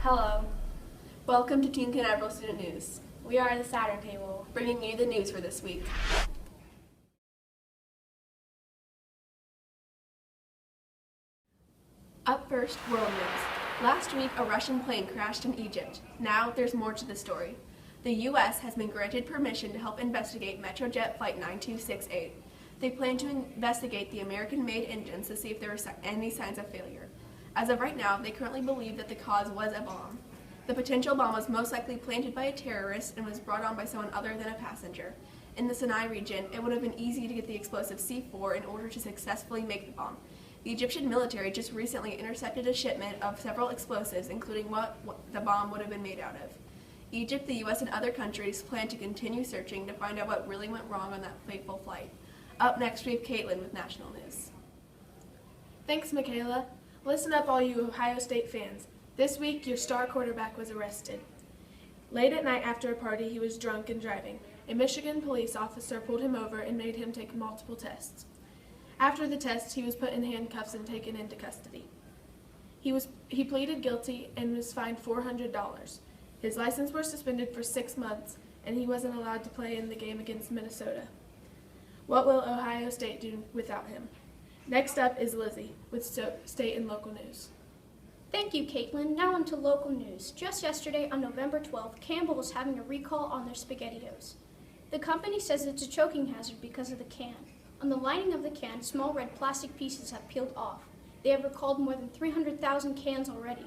Hello. Welcome to Teen Canaveral Student News, We are the Saturn table. bringing you the news for this week. Up first, world news. Last week, a Russian plane crashed in Egypt. Now, there's more to the story. The U.S. has been granted permission to help investigate Metrojet Flight 9268. They plan to investigate the American-made engines to see if there are any signs of failure. As of right now, they currently believe that the cause was a bomb. The potential bomb was most likely planted by a terrorist and was brought on by someone other than a passenger. In the Sinai region, it would have been easy to get the explosive C4 in order to successfully make the bomb. The Egyptian military just recently intercepted a shipment of several explosives, including what the bomb would have been made out of. Egypt, the U.S., and other countries plan to continue searching to find out what really went wrong on that fateful flight. Up next, we have Caitlin with national news. Thanks, Michaela. Listen up, all you Ohio State fans. This week, your star quarterback was arrested. Late at night after a party, he was drunk and driving. A Michigan police officer pulled him over and made him take multiple tests. After the test, he was put in handcuffs and taken into custody. He pleaded guilty and was fined $400. His license was suspended for 6 months, and he wasn't allowed to play in the game against Minnesota. What will Ohio State do without him? Next up is Lizzie with state and local news. Thank you, Caitlin. Now on to local news. Just yesterday, on November 12th, Campbell is having a recall on their SpaghettiOs. The company says it's a choking hazard because of the can. On the lining of the can, small red plastic pieces have peeled off. They have recalled more than 300,000 cans already.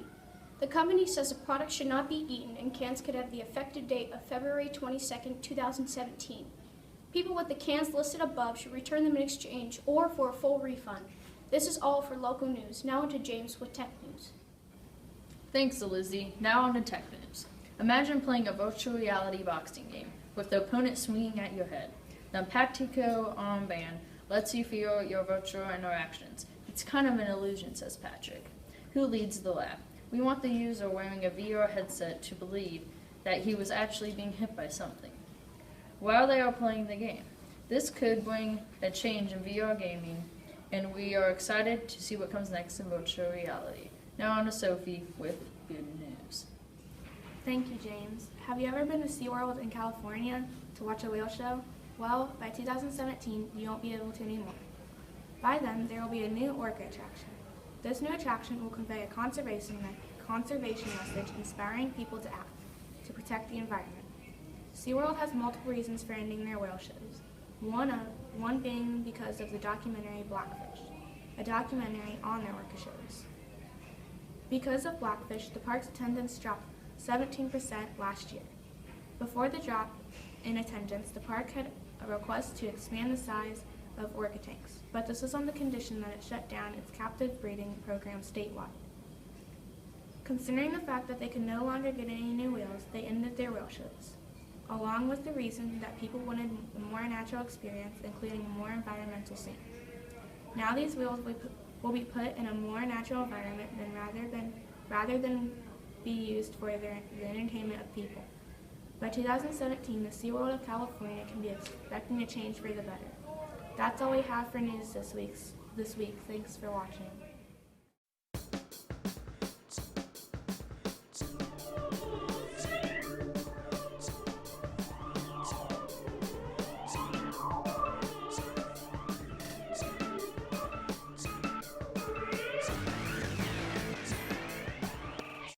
The company says the product should not be eaten and cans could have the effective date of February 22, 2017. People with the cans listed above should return them in exchange or for a full refund. This is all for local news. Now on to James with tech news. Thanks, Lizzie. Now on to tech news. Imagine playing a virtual reality boxing game with the opponent swinging at your head. The Impactico armband lets you feel your virtual interactions. It's kind of an illusion, says Patrick, who leads the lab. We want the user wearing a VR headset to believe that he was actually being hit by something while they are playing the game. This could bring a change in VR gaming, and we are excited to see what comes next in virtual reality. Now on to Sophie with good news. Thank you, James. Have you ever been to SeaWorld in California to watch a whale show? Well, by 2017, you won't be able to anymore. By then, there will be a new orca attraction. This new attraction will convey a conservation message inspiring people to act, to protect the environment. SeaWorld has multiple reasons for ending their whale shows. One being because of the documentary Blackfish, a documentary on their orca shows. Because of Blackfish, the park's attendance dropped 17% last year. Before the drop in attendance, the park had a request to expand the size of orca tanks, but this was on the condition that it shut down its captive breeding program statewide. Considering the fact that they could no longer get any new whales, they ended their whale shows, along with the reason that people wanted a more natural experience, including a more environmental scene. Now these whales will be put in a more natural environment rather than be used for the entertainment of people. By 2017, the SeaWorld of California can be expecting a change for the better. That's all we have for news this week. Thanks for watching.